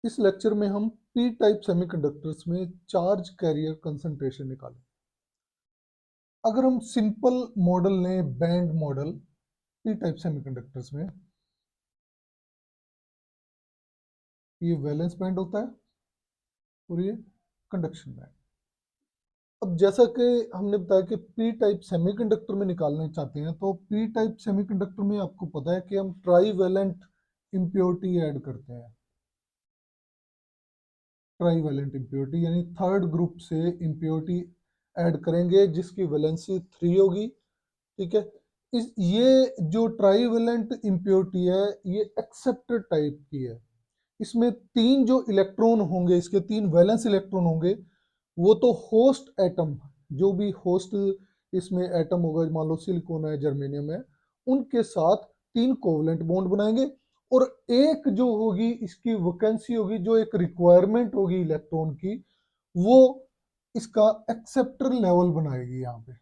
इस लेक्चर में हम पी टाइप सेमीकंडक्टर्स में चार्ज कैरियर कंसंट्रेशन निकालें। अगर हम सिंपल मॉडल लें, band model P type semiconductors में, ये वैलेंस बैंड होता है और ये कंडक्शन बैंड। अब जैसा कि हमने बताया कि पी टाइप सेमीकंडक्टर में निकालना चाहते हैं, तो पी टाइप सेमीकंडक्टर में आपको पता है कि हम ट्राई वैलेंट इम्प्योरिटी ऐड करते हैं। ट्राई वैलेंट इम्प्योरिटी यानी थर्ड ग्रुप से इम्प्योरिटी ऐड करेंगे जिसकी वैलेंसी 3 होगी। ठीक है, ये जो ट्राई वैलेंट इम्प्योरिटी है ये एक्सेप्टर टाइप की है। इसमें 3 जो इलेक्ट्रॉन होंगे, इसके 3 वैलेंस इलेक्ट्रॉन होंगे, वो तो होस्ट एटम, जो भी होस्ट इसमें एटम होगा, मान लो सिलिकॉन है, जर्मेनियम है, उनके साथ 3 कोवलेंट बॉन्ड बनाएंगे। और एक जो होगी इसकी वैकेंसी होगी, जो एक रिक्वायरमेंट होगी इलेक्ट्रॉन की, वो इसका एक्सेप्टर लेवल बनाएगी। यहाँ पे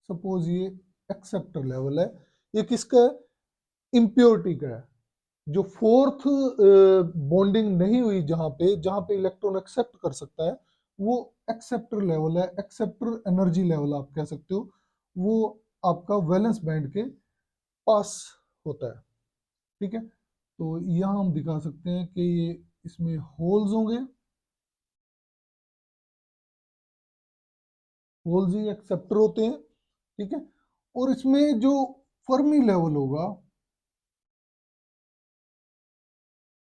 सपोज ये एक्सेप्टर लेवल है, ये किसका है? इम्प्योरिटी का है। जो फोर्थ बॉन्डिंग नहीं हुई, जहां पे इलेक्ट्रॉन एक्सेप्ट कर सकता है, वो एक्सेप्टर लेवल है, एक्सेप्टर एनर्जी लेवल आप कह सकते हो। वो आपका वैलेंस बैंड के पास होता है। ठीक है, तो यहाँ हम दिखा सकते हैं कि ये इसमें होल्स होंगे, होल्स ही एक्सेप्टर होते हैं। ठीक है, और इसमें जो फर्मी लेवल होगा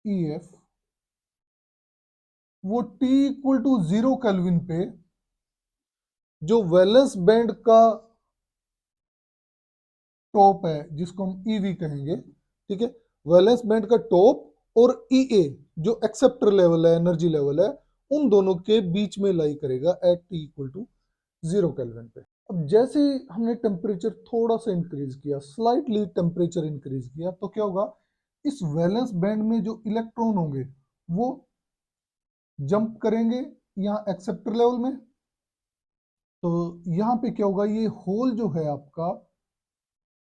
EF, वो T इक्वल टू 0 केल्विन पे जो वैलेंस बैंड का टॉप है, जिसको हम EV कहेंगे, ठीक है, वैलेंस बैंड का टॉप और EA जो एक्सेप्टर लेवल है, एनर्जी लेवल है, उन दोनों के बीच में लाई करेगा at T equal to 0 kelvin पे। अब जैसे ही हमने टेम्परेचर थोड़ा सा इंक्रीज किया, स्लाइटली टेम्परेचर इंक्रीज किया, तो क्या होगा? इस वैलेंस बैंड में जो इलेक्ट्रॉन होंगे वो जंप करेंगे यहाँ एक्सेप्टर लेवल में। तो यहाँ पे क्या होगा? ये होल जो है आपका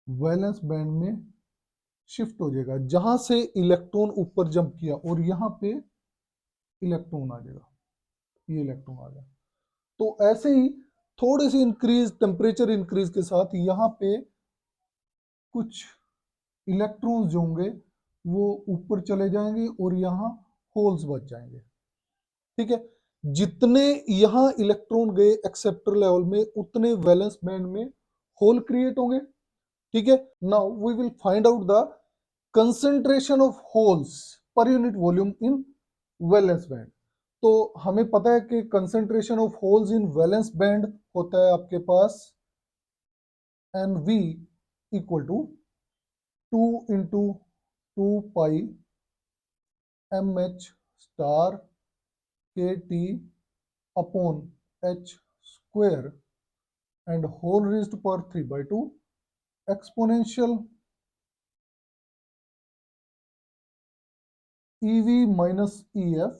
वैलेंस बैंड में शिफ्ट हो जाएगा, जहां से इलेक्ट्रॉन ऊपर जंप किया, और यहाँ पे इलेक्ट्रॉन आ जाएगा, ये इलेक्ट्रॉन आ गया। तो ऐसे ही थोड़े से इंक्रीज, टेम्परेचर इंक्रीज के साथ यहाँ पे कुछ इलेक्ट्रॉन्स जो होंगे वो ऊपर चले जाएंगे और यहाँ होल्स बच जाएंगे। ठीक है, जितने यहाँ इलेक्ट्रॉन गए एक्सेप्टर लेवल में, उतने वैलेंस बैंड में होल क्रिएट होंगे। ठीक है, now we will find out the concentration of holes per unit volume in valence band. तो हमें पता है कि concentration of holes in valence band होता है आपके पास NV equal to 2 into 2 pi MH star KT upon H square and whole raised power 3/2 exponential EV minus EF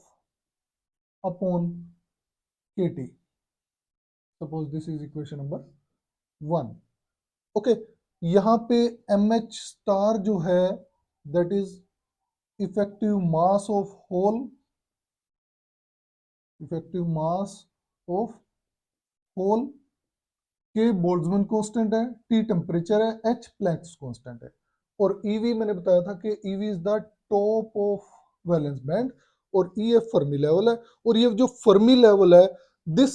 upon KT। Suppose this is equation number 1। Okay, यहाँ पे MH star जो है that is effective mass of hole, effective mass of hole, K Boltzmann constant है, T temperature है, H Planck's constant है, और EV मैंने बताया था कि EV is the top of valence band, और EF फर्मी लेवल है। और ये जो फर्मी लेवल है, this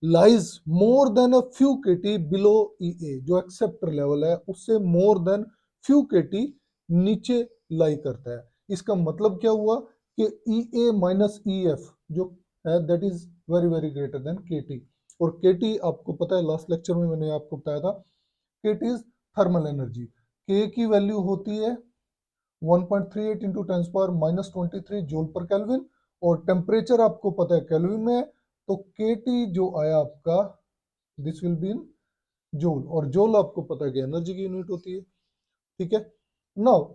lies more than a few KT below EA, जो एक्सेप्टर लेवल है उससे मोर देन फ्यू KT नीचे लाई करता है। इसका मतलब क्या हुआ कि EA माइनस EF जो है that is very very greater then KT। और KT आपको पता है, लास्ट लेक्चर में मैंने आपको बताया था, KT is thermal energy. K की वैल्यू होती है 1.38 इंटू 10⁻⁻23 जूल पर केल्विन, और टेम्परेचर आपको पता है केल्विन में है, तो KT जो आया आपका, this will be in joule, और जूल आपको पता है कि एनर्जी की यूनिट होती है। ठीक है, नाउ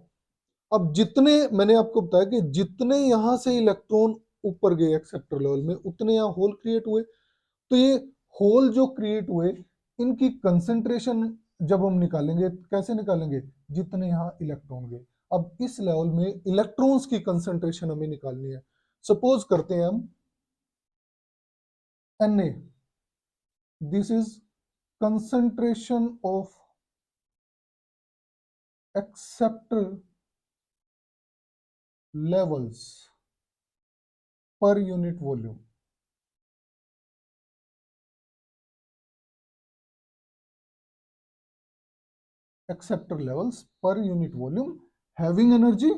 अब जितने मैंने आपको बताया कि जितने यहां से इलेक्ट्रॉन ऊपर गए एक्सेप्टर लेवल में, उतने यहाँ होल क्रिएट हुए। तो ये होल जो क्रिएट हुए, इनकी कंसेंट्रेशन जब हम निकालेंगे, कैसे निकालेंगे? जितने यहाँ इलेक्ट्रॉन गए। अब इस लेवल में इलेक्ट्रॉन्स की कंसंट्रेशन हमें निकालनी है। सपोज करते हैं हम Na, this is concentration of acceptor levels पर यूनिट वॉल्यूम। एक्सेप्टर लेवल्स पर unit volume having energy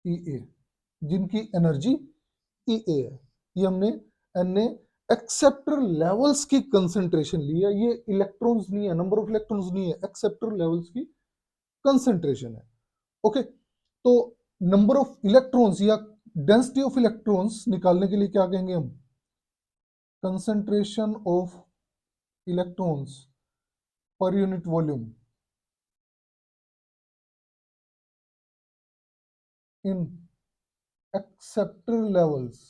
E A, जिनकी एनर्जी E A है। ये हमने Na एक्सेप्टर लेवल्स की कंसंट्रेशन ली है, ये इलेक्ट्रॉन्स नहीं है, नंबर ऑफ इलेक्ट्रॉन्स नहीं है, एक्सेप्टर लेवल्स की कंसंट्रेशन है। ओके, तो नंबर ऑफ इलेक्ट्रॉन्स या डेंसिटी ऑफ इलेक्ट्रॉन्स निकालने के लिए क्या कहेंगे हम? Concentration of electrons per unit volume in acceptor levels.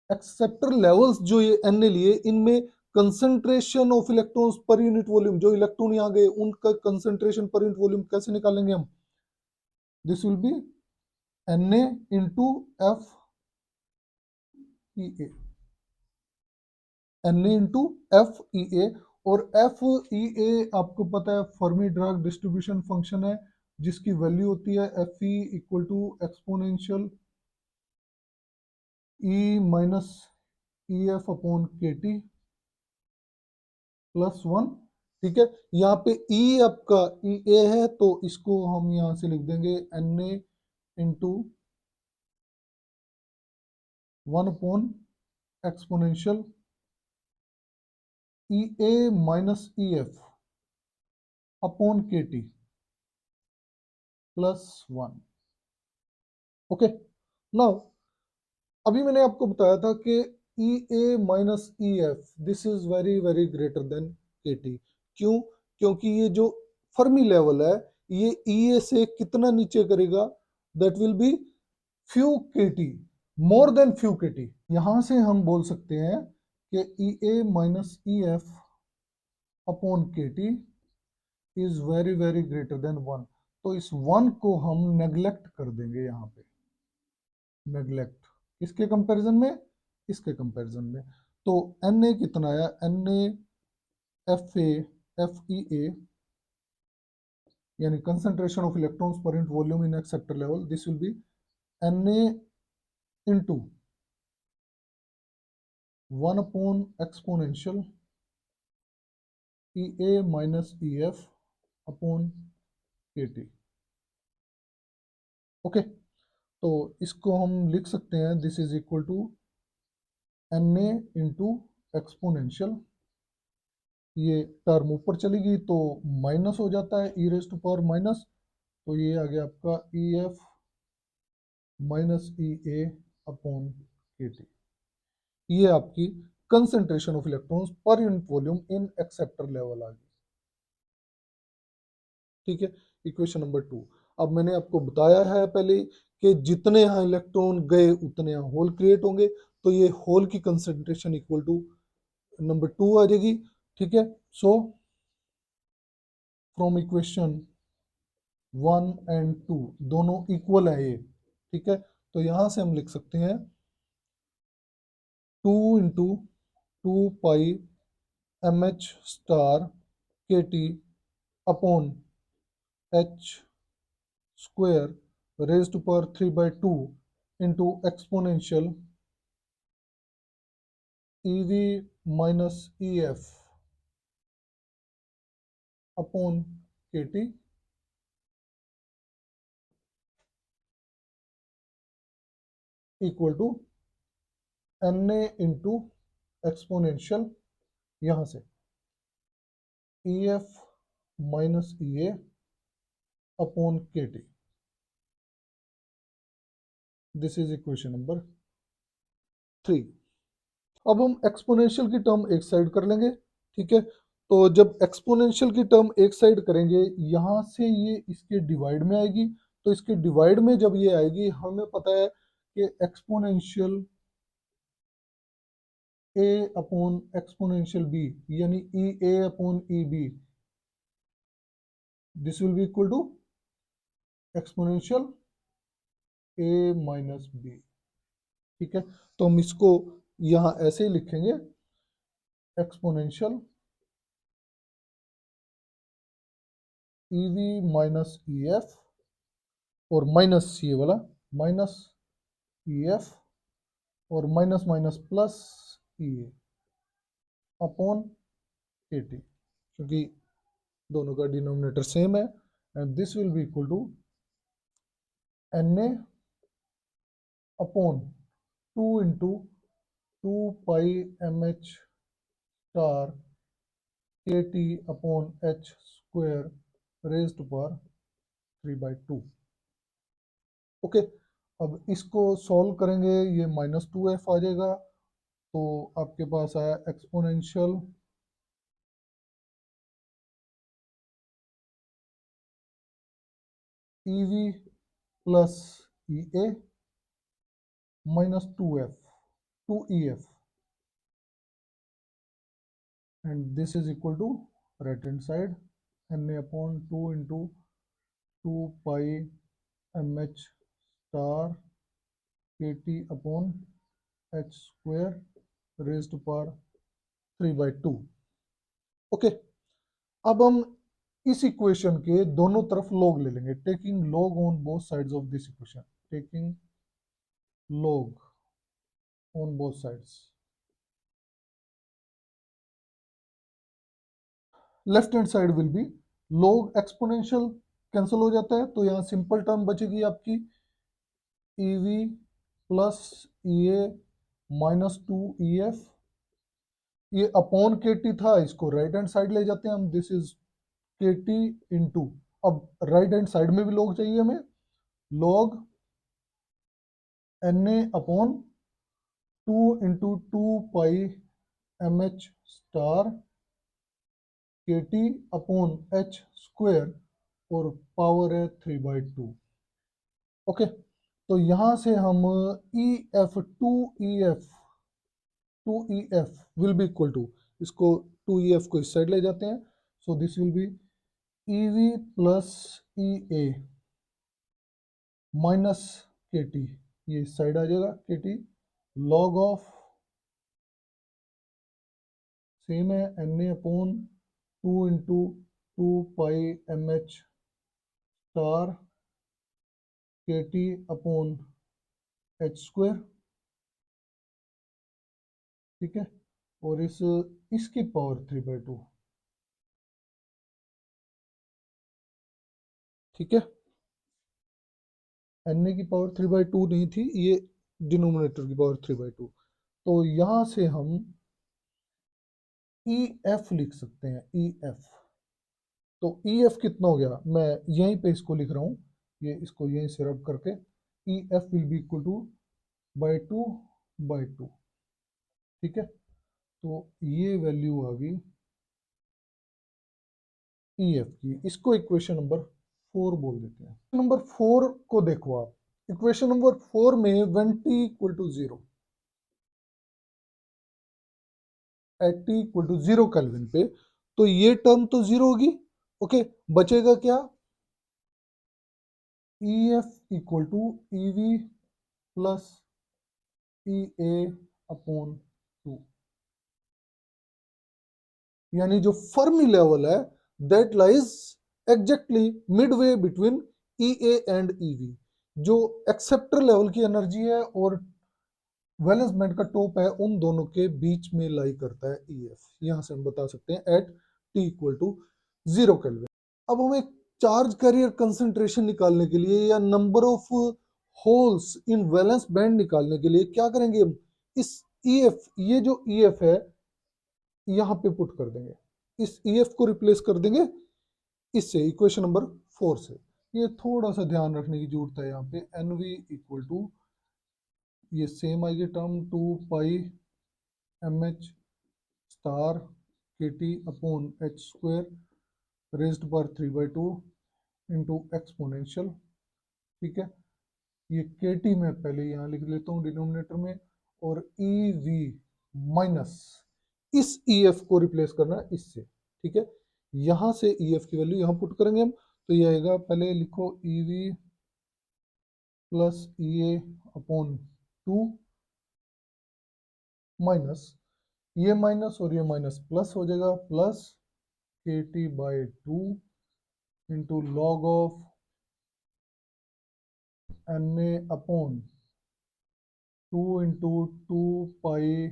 Acceptor levels जो ये एन ने लिए, इनमें concentration of electrons per unit volume, जो इलेक्ट्रॉन यहाँ गए उनका कंसंट्रेशन पर यूनिट वॉल्यूम कैसे निकालेंगे हम? This will be Na into F E A, Na into F E A. और एफ ई ए आपको पता है फर्मी ड्राग डिस्ट्रीब्यूशन फंक्शन है, जिसकी वैल्यू होती है F E equal to exponential E minus E F upon K T plus one. ठीक है, यहाँ पे ई आपका ई ए है, तो इसको हम यहाँ से लिख देंगे N A into one upon exponential E A minus E F upon K T plus one. Okay, now अभी मैंने आपको बताया था कि E A minus E F this is very very greater than K T. क्यों? क्योंकि ये जो फर्मी लेवल है ये ई ए से कितना नीचे करेगा? दैट विल बी फ्यू के टी, मोर देन फ्यू के टी। यहां से हम बोल सकते हैं कि E A minus E F upon K T is very very greater then one. तो इस वन को हम नेग्लेक्ट कर देंगे यहाँ पे, नेग्लेक्ट किसके कंपैरिजन में? इसके कंपैरिजन में। तो एन ए कितना आया? N A F A F E A यानी concentration of electrons per unit volume in acceptor level, this will be N A into one upon exponential E A minus E F upon K T. Okay, तो इसको हम लिख सकते हैं this is equal to N A into exponential, ये term ऊपर चलेगी तो माइनस हो जाता है E raise to power minus, तो ये आ गया आपका E F minus E A upon K T. ये आपकी concentration of electrons per unit volume in acceptor level आ गई। ठीक है, इक्वेशन नंबर 2। अब मैंने आपको बताया है पहले कि जितने यहाँ इलेक्ट्रॉन गए उतने यहाँ होल क्रिएट होंगे, तो ये होल की कंसंट्रेशन इक्वल टू नंबर 2 आ जाएगी। ठीक है, सो फ्रॉम इक्वेशन 1 एंड 2 दोनों इक्वल है ये। ठीक है, तो यहां से हम लिख सकते हैं 2 into 2 pi M H star K T upon H square raise to power 3/2 into exponential E V minus E F upon K T equal to N A into exponential यहाँ से E F minus E A upon K T. This is equation number 3। अब हम exponential की term एक side कर लेंगे। ठीक है, तो जब एक्सपोनेंशियल की टर्म एक साइड करेंगे यहाँ से ये इसके डिवाइड में आएगी, तो इसके डिवाइड में जब ये आएगी हमें पता है कि exponential A upon exponential B, यानी E A upon E B, this will be equal to exponential A minus B. ठीक है, तो हम इसको यहां ऐसे ही लिखेंगे, exponential E V minus E F, और माइनस ये वाला माइनस ई एफ, और minus minus plus E A upon A T, क्योंकि दोनों का डिनोमिनेटर सेम है, and this will be equal to N A upon 2 pi M H star K T upon H square raised power 3/2। Okay, अब इसको solve करेंगे, ये -2f आ जाएगा, तो आपके पास आया exponential E V plus E A -2f, 2EF, and this is equal to right hand side Na upon 2 into 2 pi mh star kt upon h square raised to power 3/2। Okay, अब हम इस equation के दोनों तरफ log ले लेंगे, taking log on both sides of this equation, taking log on both sides. Left hand side will be log exponential cancel हो जाता है, तो यहाँ सिंपल टर्म बचेगी आपकी ई वी प्लस ई ए -2EF, ये अपॉन के टी था, इसको राइट हैंड साइड ले जाते हैं हम, this is K T into, अब राइट हैंड साइड में भी log चाहिए हमें, log N A upon 2 into 2 pi M H star K T upon H square, और पावर है 3/2। ओके, तो यहां से हम E F to E F will be equal to, इसको 2EF को इस साइड ले जाते हैं, so this will be E V plus E A minus के टी, ये इस साइड आ जाएगा K T, log of same है N A upon 2 into 2 pi M H star K T upon H square. ठीक है, और इसकी पावर 3/2। ठीक है, एन ए की पावर 3/2 नहीं थी, ये डिनोमिनेटर की पावर 3/2, तो यहां से हम ई एफ लिख सकते हैं, ई एफ, तो ई एफ कितना हो गया, मैं यहीं पे इसको लिख रहा हूं, ये इसको यहीं से रब करके, E F will be equal to /2/2। ठीक है, तो ये वैल्यू आ गई ई एफ की, इसको इक्वेशन नंबर 4 बोल देते हैं। नंबर 4 को देखो आप, इक्वेशन नंबर 4 में when t equal to 0, at t equal to 0 kelvin पे, तो ये टर्म तो 0 होगी। ओके, बचेगा क्या, E F equal to E V plus E A upon 2, यानी जो फर्मी लेवल है that lies exactly midway between E A and E V, जो एक्सेप्टर लेवल की एनर्जी है और वैलेंस बैंड का टॉप है, उन दोनों के बीच में लाई करता है ई एफ। यहां से हम बता सकते हैं at T equal to 0 kelvin. अब हमें चार्ज कैरियर कंसंट्रेशन निकालने के लिए या number of holes in valence band निकालने के लिए क्या करेंगे, हम इस ई एफ, ये जो ई एफ है यहाँ पे पुट कर देंगे, इस ई एफ को रिप्लेस कर देंगे इससे, इक्वेशन नंबर 4 से। ये थोड़ा सा ध्यान रखने की जरूरत है, यहाँ पे एन वी इक्वल टू, ये सेम आएगी term 2 pi M H star K T upon H square raised पर 3/2 इंटू एक्सपोनेंशियल। ठीक है, ये के टी मैं पहले यहाँ लिख लेता हूँ डिनोमिनेटर में, और ई वी माइनस इस EF को रिप्लेस करना है इससे, ठीक है। यहां से EF की वैल्यू यहां पुट करेंगे हम, तो ये आएगा, पहले लिखो EV plus EA upon 2 minus ये माइनस और ये माइनस प्लस हो जाएगा, plus KT by 2 into log of NA upon 2 into 2 pi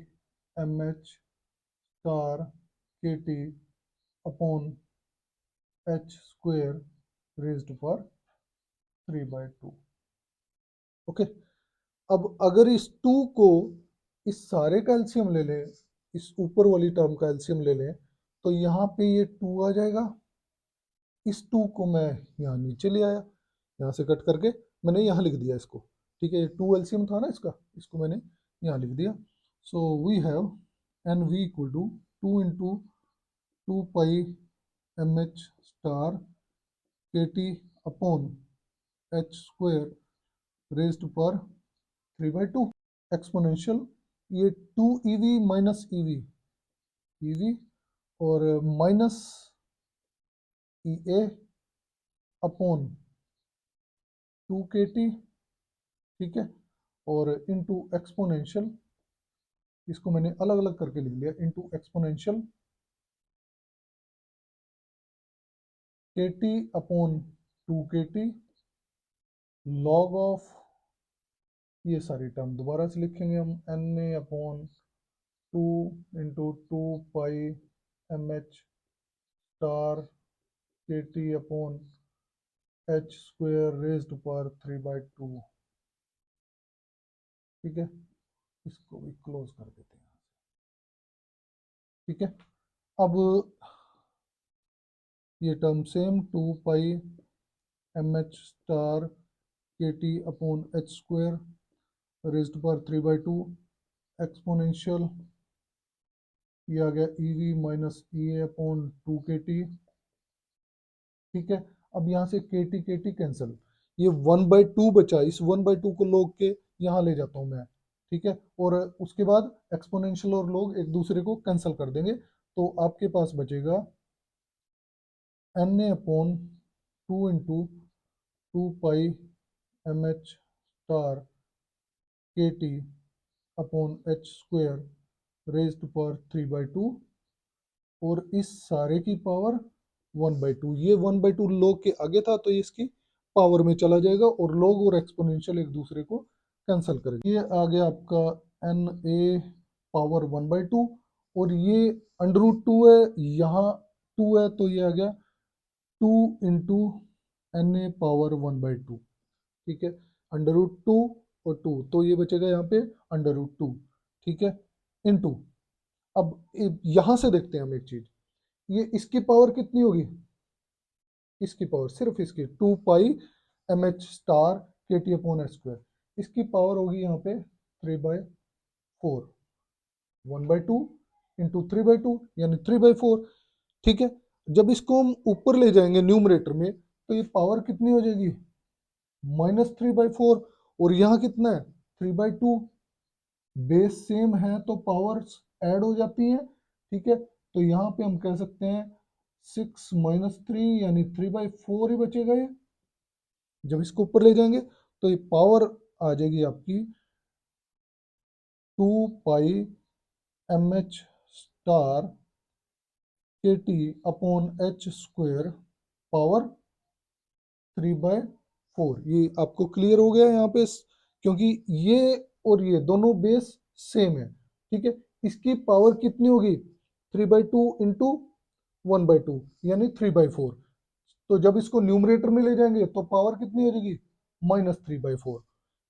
MH star KT upon H square raised पर 3/2। ओके, अब अगर इस 2 को इस सारे का एलसीएम ले लें, इस ऊपर वाली टर्म का एलसीएम ले लें, तो यहाँ पे ये 2 आ जाएगा। इस 2 को मैं यहाँ नीचे ले आया, यहाँ से कट करके मैंने यहाँ लिख दिया इसको, ठीक है। 2 एलसीएम था ना इसका, इसको मैंने यहाँ लिख दिया। So we have NV equal to 2 into 2 pi MH star KT upon H square raised पर 3/2 एक्सपोनेंशियल ये 2 EV माइनस EV और माइनस EA अपॉन 2KT, ठीक है, और इनटू एक्सपोनेंशियल, इसको मैंने अलग अलग करके लिख लिया, into exponential KT upon 2KT log of, ये सारी टर्म दोबारा से लिखेंगे हम, NA upon 2 into 2 pi MH star KT upon H square raised पर 3/2, ठीक है। इसको भी क्लोज कर देते हैं, ठीक है। अब ये term same 2 pi MH star KT upon H square raised पर 3/2 एक्सपोनेंशियल, ये आ गया EV minus EA upon 2KT, ठीक है। अब यहाँ से KT कैंसिल, ये 1/2 बचा, इस 1/2 को log के यहाँ ले जाता हूँ मैं, ठीक है, और उसके बाद एक्सपोनेंशियल और log एक दूसरे को कैंसिल कर देंगे, तो आपके पास बचेगा NA upon 2 into 2 pi MH star KT upon H square raised पर 3/2 और इस सारे की पावर 1/2, ये 1/2 log के आगे था तो ये इसकी पावर में चला जाएगा और log और एक्सपोनेंशियल एक दूसरे को कैंसिल करेगा। ये आ गया आपका NA पावर 1/2 और ये √2 है, यहाँ 2 है तो ये आ गया 2 इंटू NA पावर 1/2, ठीक है। √2 और 2 तो ये बचेगा यहाँ पे √2, ठीक है, इंटू, अब यहाँ से देखते हैं हम एक चीज, ये इसकी पावर कितनी होगी, इसकी पावर सिर्फ इसकी 2 pi MH star KT upon H square, इसकी पावर होगी यहाँ पे 3/4, 1/2 इंटू 3/2 यानी 3/4, ठीक है। जब इसको हम ऊपर ले जाएंगे न्यूमरेटर में तो ये पावर कितनी हो जाएगी, -3/4, और यहाँ कितना है 3/2, बेस सेम है तो पावर्स ऐड हो जाती हैं, ठीक है। तो यहाँ पे हम कह सकते हैं 6 माइनस 3 यानी 3/4 ही बचेगा ये। जब इसको ऊपर ले जाएंगे तो ये पावर आ जाएगी आपकी 2 pi MH star KT upon H square power 3/4। ये आपको क्लियर हो गया यहाँ पे, क्योंकि ये और ये दोनों बेस सेम है, ठीक है। इसकी पावर कितनी होगी 3/2 इंटू 1/2 यानी 3/4, तो जब इसको न्यूमरेटर में ले जाएंगे तो पावर कितनी हो जाएगी -3/4,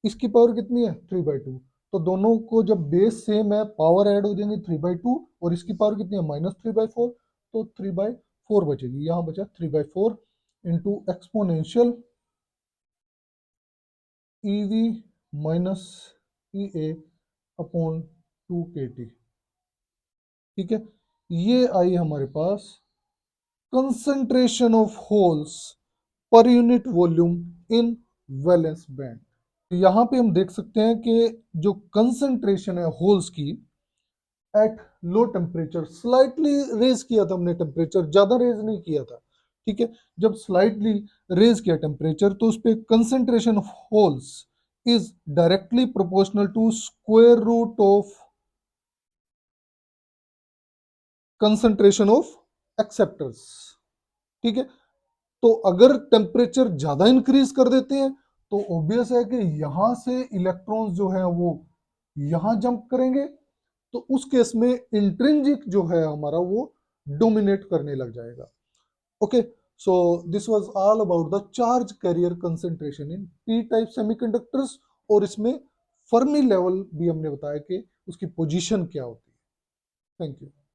इसकी पावर कितनी है 3/2, तो दोनों को जब बेस सेम है पावर ऐड हो जाएंगे 3/2 और इसकी पावर कितनी है -3/4, तो 3/4 बचेगी, यहाँ बचा 3/4 into exponential EV minus EA upon 2KT, ठीक है। ये आई हमारे पास concentration of holes per unit volume in valence band. यहाँ पे हम देख सकते हैं कि जो कंसंट्रेशन है होल्स की at low temperature, slightly raise किया था हमने टेम्परेचर, ज्यादा रेज नहीं किया था, ठीक है। जब स्लाइटली रेज किया टेम्परेचर तो उस पर concentration of holes is directly proportional to square root of concentration of acceptors, ठीक है। तो अगर टेम्परेचर ज्यादा इंक्रीज कर देते हैं तो ऑब्वियस है कि यहां से इलेक्ट्रॉन्स जो है वो यहां जंप करेंगे, तो उस केस में इंट्रिंसिक जो है हमारा वो डोमिनेट करने लग जाएगा। Okay, so this was all about the charge carrier concentration in P type semiconductors, और इसमें फर्मी लेवल भी हमने बताया कि उसकी पोजीशन क्या होती है। Thank you.